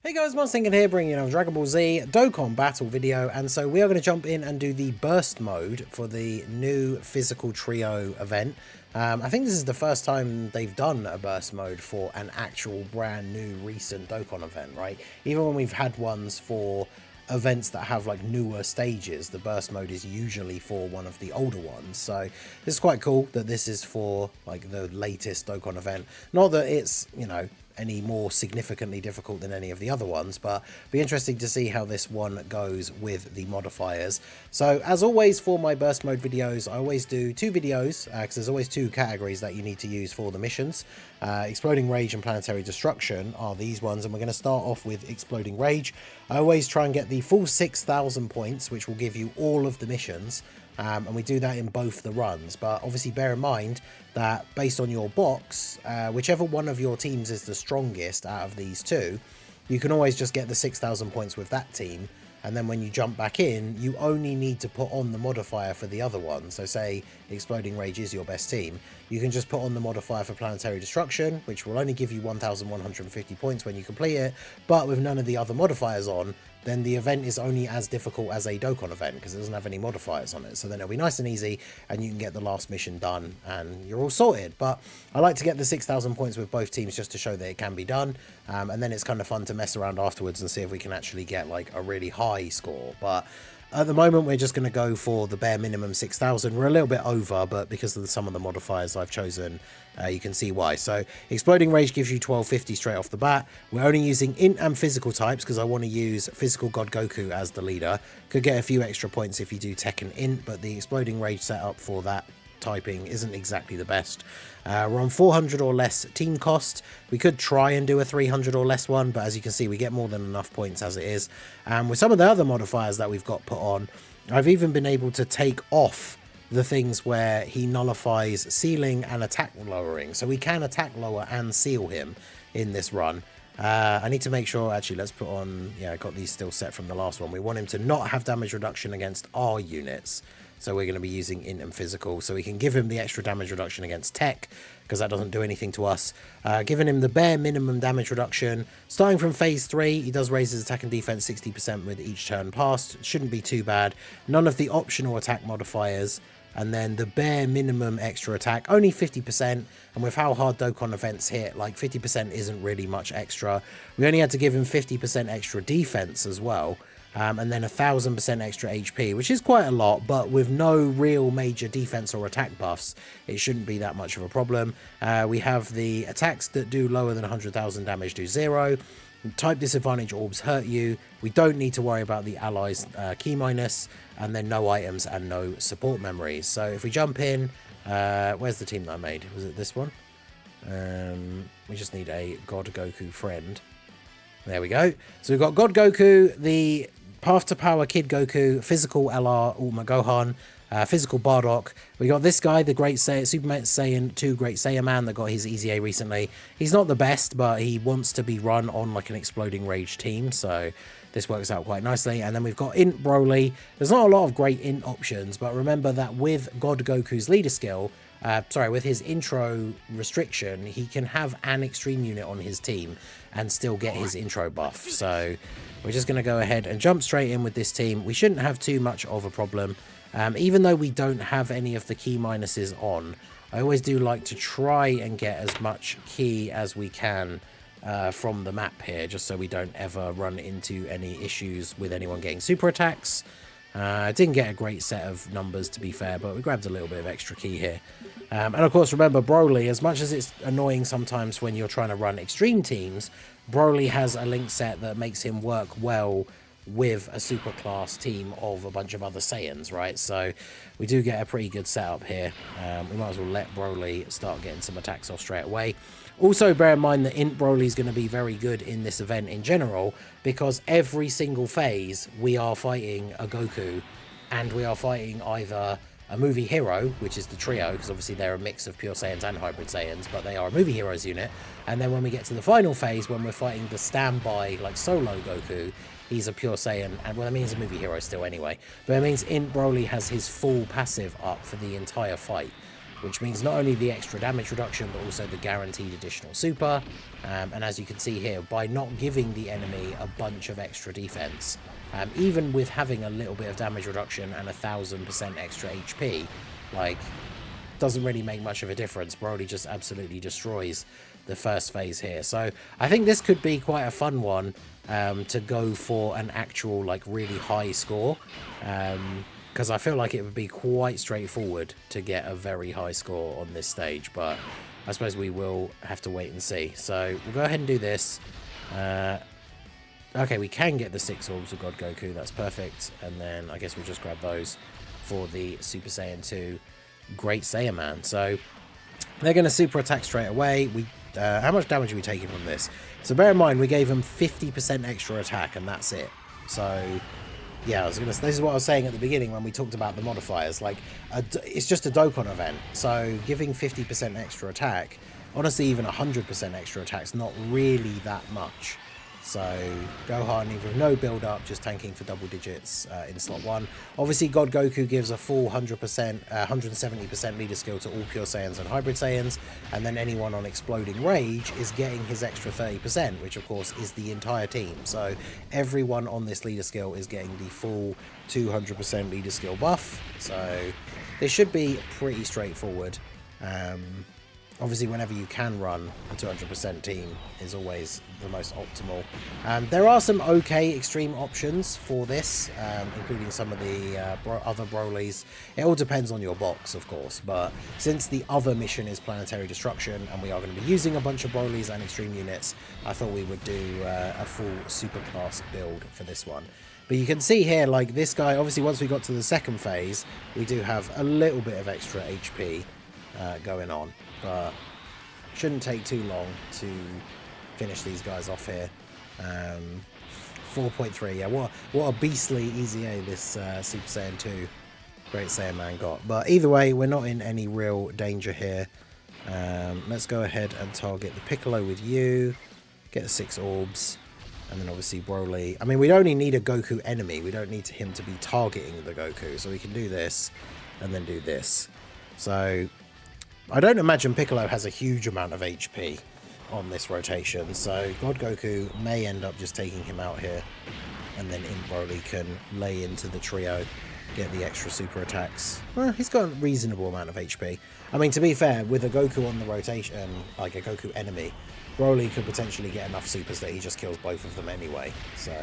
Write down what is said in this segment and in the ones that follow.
Hey guys, Monster here, bringing you another Dragon Ball Z Dokkan battle video, and so we are going to jump in and do the burst mode for the new physical trio event. I think this is the first time they've done a burst mode for an actual brand new recent Dokkan event, right? Even when we've had ones for events that have like newer stages, the burst mode is usually for one of the older ones. So this is quite cool that this is for like the latest Dokkan event. Not that it's, you know, any more significantly difficult than any of the other ones, but be interesting to see how this one goes with the modifiers. So as always for my burst mode videos, I always do two videos because there's always two categories that you need to use for the missions. Exploding Rage and Planetary Destruction are these ones, and we're going to start off with Exploding Rage. I always try and get the full 6,000 points, which will give you all of the missions. And we do that in both the runs, but obviously bear in mind that based on your box, whichever one of your teams is the strongest out of these two, you can always just get the 6,000 points with that team, and then when you jump back in, you only need to put on the modifier for the other one. So say Exploding Rage is your best team, you can just put on the modifier for Planetary Destruction, which will only give you 1,150 points when you complete it, but with none of the other modifiers on, then the event is only as difficult as a Dokkan event because it doesn't have any modifiers on it. So then it'll be nice and easy and you can get the last mission done and you're all sorted. But I like to get the 6,000 points with both teams just to show that it can be done. And then it's kind of fun to mess around afterwards and see if we can actually get like a really high score. But at the moment, we're just going to go for the bare minimum 6,000. We're a little bit over, but because of some of the modifiers I've chosen, you can see why. So Exploding Rage gives you 1250 straight off the bat. We're only using int and physical types because I want to use physical God Goku as the leader. Could get a few extra points if you do tech and int, but the Exploding Rage setup for that typing isn't exactly the best. We're on 400 or less team cost. We could try and do a 300 or less one, but as you can see, we get more than enough points as it is. And with some of the other modifiers that we've got put on, I've even been able to take off the things where he nullifies sealing and attack lowering. So we can attack lower and seal him in this run. I need to make sure, actually, let's put on, yeah, I got these still set from the last one. We want him to not have damage reduction against our units. So we're going to be using int and physical, so we can give him the extra damage reduction against tech, because that doesn't do anything to us. Giving him the bare minimum damage reduction. Starting from phase 3, he does raise his attack and defense 60% with each turn passed. Shouldn't be too bad. None of the optional attack modifiers. And then the bare minimum extra attack, only 50%. And with how hard Dokkan events hit, like 50% isn't really much extra. We only had to give him 50% extra defense as well. And then 1,000% extra HP, which is quite a lot, but with no real major defense or attack buffs, it shouldn't be that much of a problem. We have the attacks that do lower than 100,000 damage do 0. Type disadvantage orbs hurt you. We don't need to worry about the allies key minus, and then no items and no support memories. So if we jump in, where's the team that I made? Was it this one? We just need a God Goku friend. There we go. So we've got God Goku, the Path to Power Kid Goku, Physical LR Ultimate Gohan, Physical Bardock. We got this guy, the Great Super Saiyan 2 Great Saiyan Man that got his EZA recently. He's not the best, but he wants to be run on like an Exploding Rage team, so this works out quite nicely. And then we've got Int Broly. There's not a lot of great Int options, but remember that with God Goku's leader skill, with his intro restriction, he can have an extreme unit on his team and still get his intro buff. So we're just going to go ahead and jump straight in with this team. We shouldn't have too much of a problem. Even though we don't have any of the key minuses on, I always do like to try and get as much key as we can from the map here, just so we don't ever run into any issues with anyone getting super attacks. I didn't get a great set of numbers, to be fair, but we grabbed a little bit of extra key here. And of course, remember, Broly, as much as it's annoying sometimes when you're trying to run extreme teams, Broly has a link set that makes him work well with a super class team of a bunch of other Saiyans, right? So we do get a pretty good setup here. We might as well let Broly start getting some attacks off straight away. Also, bear in mind that Int Broly is going to be very good in this event in general, because every single phase we are fighting a Goku, and we are fighting either a movie hero, which is the trio, because obviously they're a mix of pure Saiyans and hybrid Saiyans, but they are a movie heroes unit. And then when we get to the final phase, when we're fighting the standby, like solo Goku, he's a pure Saiyan, and well, that means a movie hero still anyway. But it means Int Broly has his full passive up for the entire fight. which means not only the extra damage reduction, but also the guaranteed additional super. And as you can see here, by not giving the enemy a bunch of extra defense, even with having a little bit of damage reduction and 1000% extra HP, like, doesn't really make much of a difference. Broly just absolutely destroys the first phase here. So I think this could be quite a fun one to go for an actual, like, really high score. Because I feel like it would be quite straightforward to get a very high score on this stage, but I suppose we will have to wait and see. So we'll go ahead and do this. Okay, we can get the 6 orbs of God Goku, that's perfect. And then I guess we'll just grab those for the Super Saiyan 2 Great Saiyaman. So they're going to super attack straight away. How much damage are we taking from this? So bear in mind, we gave them 50% extra attack, and that's it. So yeah, this is what I was saying at the beginning when we talked about the modifiers. Like, it's just a Dokkan event, so giving 50% extra attack, honestly, even 100% extra attack is not really that much. So Gohan, even with no build up, just tanking for double digits in slot 1. Obviously, God Goku gives a full 170% leader skill to all Pure Saiyans and Hybrid Saiyans, and then anyone on Exploding Rage is getting his extra 30%, which of course is the entire team. So everyone on this leader skill is getting the full 200% leader skill buff. So this should be pretty straightforward. Obviously, whenever you can run a 200% team is always the most optimal. There are some okay extreme options for this, including some of the other Brolys. It all depends on your box, of course, but since the other mission is Planetary Destruction, and we are going to be using a bunch of Brolys and extreme units, I thought we would do a full super class build for this one. But you can see here, like, this guy, obviously once we got to the second phase, we do have a little bit of extra HP going on, but shouldn't take too long to finish these guys off here. 4.3, yeah, what a beastly easy A this Super Saiyan 2 Great Saiyaman got. But either way, we're not in any real danger here. Let's go ahead and target the Piccolo with you, get the 6 orbs, and then obviously Broly. I mean, we only need a Goku enemy, we don't need him to be targeting the Goku, so we can do this and then do this. So I don't imagine Piccolo has a huge amount of HP on this rotation, so God Goku may end up just taking him out here, and then Broly can lay into the trio, get the extra super attacks. Well, he's got a reasonable amount of HP. I mean, to be fair, with a Goku on the rotation, like a Goku enemy, Broly could potentially get enough supers that he just kills both of them anyway. So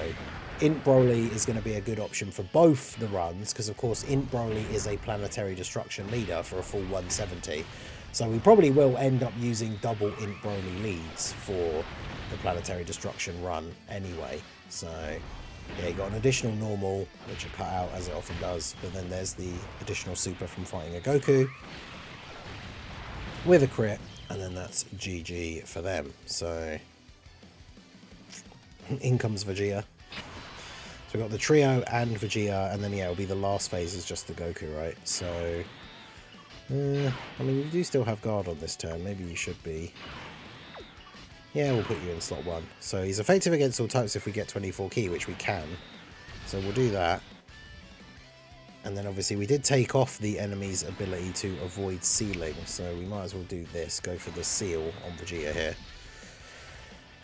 Int Broly is going to be a good option for both the runs, because of course Int Broly is a Planetary Destruction leader for a full 170. So we probably will end up using double Int Broly leads for the Planetary Destruction run anyway. So yeah, you got an additional normal, which are cut out as it often does, but then there's the additional super from fighting a Goku with a crit, and then that's GG for them. So in comes Vegeta. So we've got the trio and Vegeta, and then yeah, it'll be the last phase is just the Goku, right? So I mean, you do still have guard on this turn. Maybe you should be. Yeah, we'll put you in slot 1. So he's effective against all types if we get 24 ki, which we can. So we'll do that. And then obviously we did take off the enemy's ability to avoid sealing. So we might as well do this. Go for the seal on Vegeta here.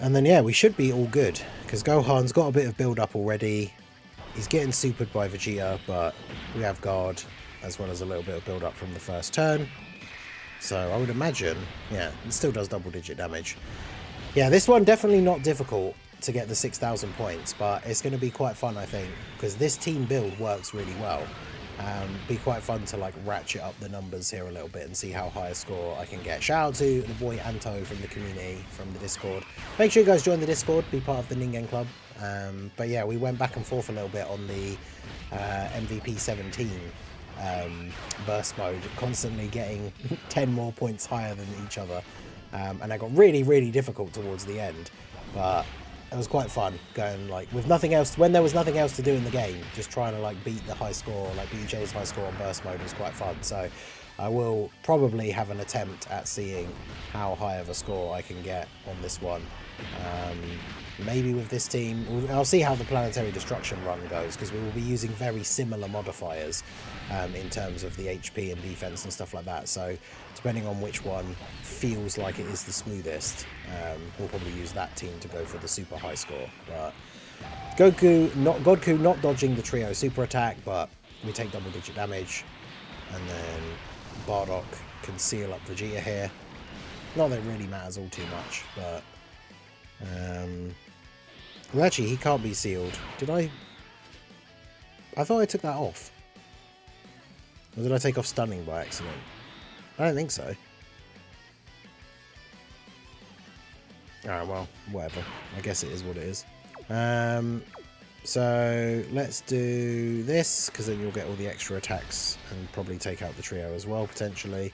And then yeah, we should be all good. Because Gohan's got a bit of build up already. He's getting supered by Vegeta, but we have guard, as well as a little bit of build up from the first turn. So I would imagine, yeah, it still does double digit damage. Yeah, this one definitely not difficult to get the 6,000 points, but it's going to be quite fun, I think, because this team build works really well. Be quite fun to like ratchet up the numbers here a little bit and see how high a score I can get. Shout out to the boy Anto from the community, from the Discord. Make sure you guys join the Discord, be part of the Ningen Club. But yeah, we went back and forth a little bit on the MVP 17 burst mode, constantly getting 10 more points higher than each other, and I got really difficult towards the end, but it was quite fun going like with nothing else, when there was nothing else to do in the game, just trying to like beat the high score, like beat each other's high score on burst mode was quite fun. So I will probably have an attempt at seeing how high of a score I can get on this one. Maybe with this team, I'll see how the Planetary Destruction run goes, because we will be using very similar modifiers in terms of the HP and defense and stuff like that. So depending on which one feels like it is the smoothest, we'll probably use that team to go for the super high score. But Godku not dodging the trio super attack, but we take double-digit damage, and then Bardock can seal up Vegeta here. Not that it really matters all too much, but well, actually, he can't be sealed. Did I thought I took that off. Or did I take off stunning by accident? I don't think so. Alright, well, whatever. I guess it is what it is. So let's do this, because then you'll get all the extra attacks and probably take out the trio as well, potentially.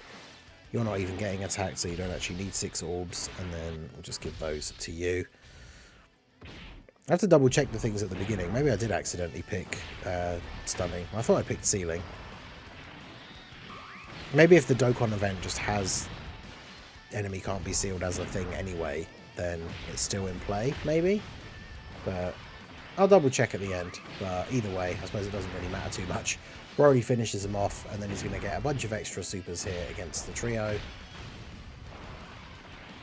You're not even getting attacked, so you don't actually need 6 orbs, and then we'll just give those to you. I have to double check the things at the beginning. Maybe I did accidentally pick stunning. I thought I picked sealing. Maybe if the Dokkan event just has enemy can't be sealed as a thing anyway, then it's still in play, maybe. But I'll double check at the end. But either way, I suppose it doesn't really matter too much. Broly finishes him off, and then he's going to get a bunch of extra supers here against the trio.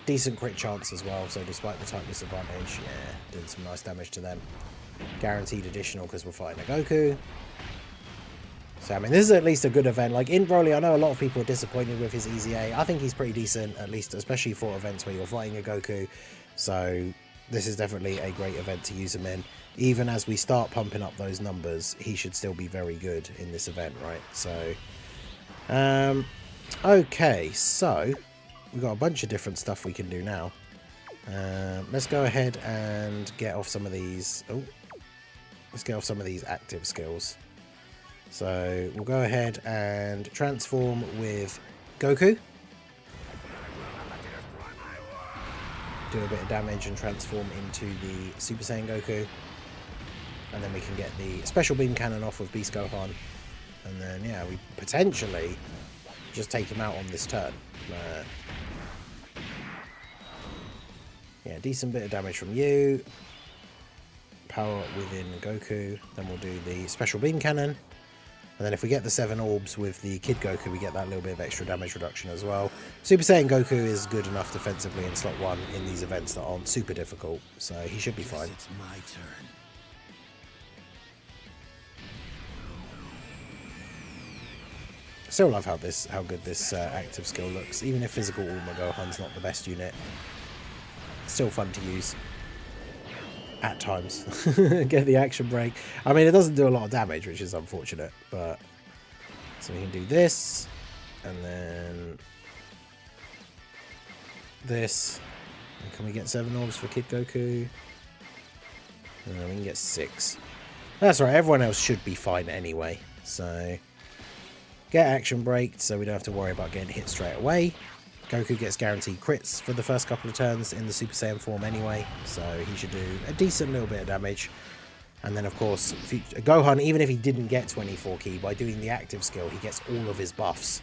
Decent crit chance as well, so despite the type disadvantage, yeah, doing some nice damage to them. Guaranteed additional because we're fighting a Goku. So, I mean, this is at least a good event. Like, in Broly, I know a lot of people are disappointed with his Easy A. I think he's pretty decent, at least, especially for events where you're fighting a Goku. So, this is definitely a great event to use him in. Even as we start pumping up those numbers, he should still be very good in this event, right? So, okay, so we've got a bunch of different stuff we can do now. Let's go ahead and get off some of these. Oh, let's get off some of these active skills. So we'll go ahead and transform with Goku. Do a bit of damage and transform into the Super Saiyan Goku. And then we can get the special beam cannon off with Beast Gohan. And then, yeah, we potentially just take him out on this turn. Yeah, decent bit of damage from you. Power up within Goku. Then we'll do the special beam cannon. And then if we get the 7 orbs with the Kid Goku, we get that little bit of extra damage reduction as well. Super Saiyan Goku is good enough defensively in slot 1 in these events that aren't super difficult, so he should be fine. It's my turn. Still love how good this active skill looks. Even if physical Ulma Gohan's not the best unit, still fun to use. At times. Get the action break. I mean, it doesn't do a lot of damage, which is unfortunate, but so we can do this, and then this. And can we get 7 orbs for Kid Goku? No, we can get 6. That's right, everyone else should be fine anyway. So get action braked so we don't have to worry about getting hit straight away. Goku gets guaranteed crits for the first couple of turns in the Super Saiyan form anyway, so he should do a decent little bit of damage. And then, of course, Gohan, even if he didn't get 24 ki, by doing the active skill, he gets all of his buffs.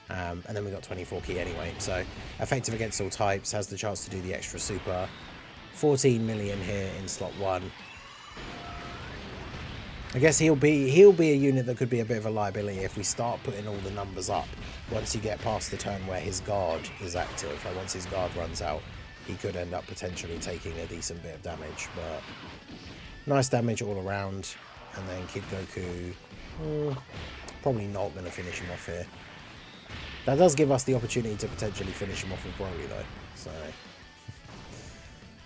And then we got 24 ki anyway, so effective against all types, has the chance to do the extra super. 14 million here in slot 1. I guess he'll be a unit that could be a bit of a liability if we start putting all the numbers up. Once you get past the turn where his guard is active, like once his guard runs out, he could end up potentially taking a decent bit of damage. But nice damage all around. And then Kid Goku, probably not going to finish him off here. That does give us the opportunity to potentially finish him off with Broly though. So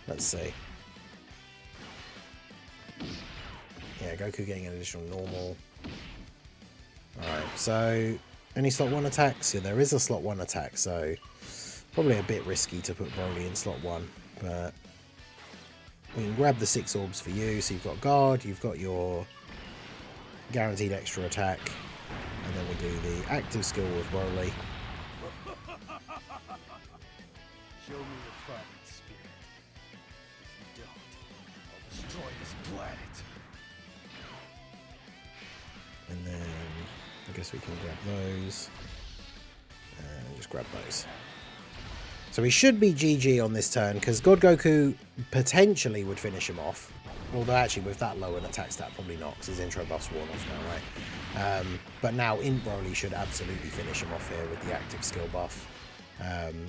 let's see. Yeah, Goku getting an additional normal. Alright, so any slot 1 attacks? Yeah, there is a slot 1 attack, so probably a bit risky to put Broly in slot 1, but we can grab the 6 orbs for you. So you've got guard, you've got your guaranteed extra attack, and then we'll do the active skill with Broly. Show me your fighting spirit. If you don't, I'll destroy this planet. And then I guess we can grab those. grab those. So he should be GG on this turn, because God Goku potentially would finish him off. Although actually with that low an attack stat, probably not, because his intro buff's worn off now, right? But now Int Broly should absolutely finish him off here with the active skill buff.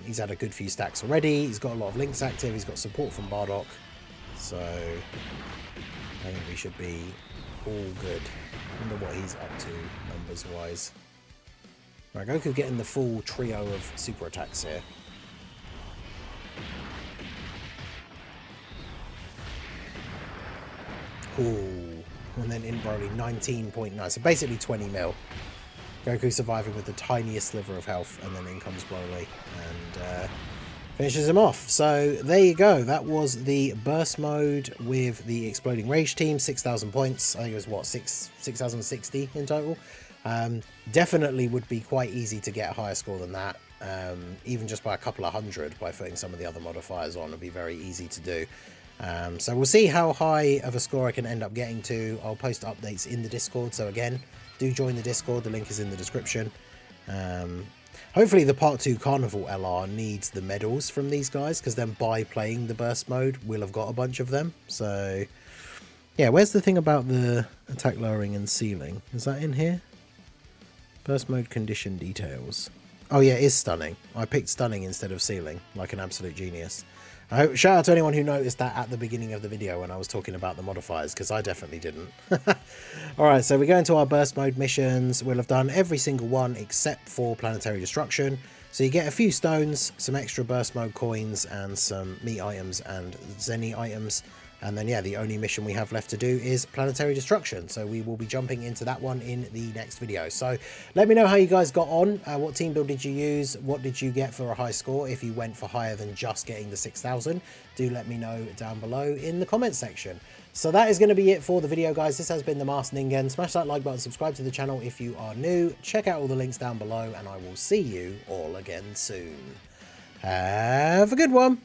He's had a good few stacks already. He's got a lot of links active. He's got support from Bardock. So I think we should be all good. I wonder what he's up to numbers-wise. Right, Goku getting the full trio of super attacks here. Ooh, and then in Broly 19.9, so basically 20 mil. Goku surviving with the tiniest sliver of health, and then in comes Broly and finishes him off. So there you go. That was the burst mode with the Exploding Rage team. 6,000 points. I think it was what, 6,060 in total. Definitely would be quite easy to get a higher score than that. Even just by a couple of hundred by putting some of the other modifiers on, it'd be very easy to do. So we'll see how high of a score I can end up getting to. I'll post updates in the Discord, so again, do join the Discord, the link is in the description. Hopefully the Part 2 Carnival LR needs the medals from these guys, because then by playing the burst mode, we'll have got a bunch of them. So yeah, where's the thing about the attack lowering and sealing? Is that in here? Burst mode condition details. Oh yeah, it is stunning. I picked stunning instead of sealing, like an absolute genius. Shout out to anyone who noticed that at the beginning of the video when I was talking about the modifiers, because I definitely didn't. Alright, so we go into our burst mode missions. We'll have done every single one except for planetary destruction. So you get a few stones, some extra burst mode coins, and some meat items and Zenny items. And then, yeah, the only mission we have left to do is planetary destruction. So we will be jumping into that one in the next video. So let me know how you guys got on. What team build did you use? What did you get for a high score? If you went for higher than just getting the 6,000, do let me know down below in the comments section. So that is going to be it for the video, guys. This has been the Masked Ningen. Smash that like button, subscribe to the channel if you are new. Check out all the links down below, and I will see you all again soon. Have a good one.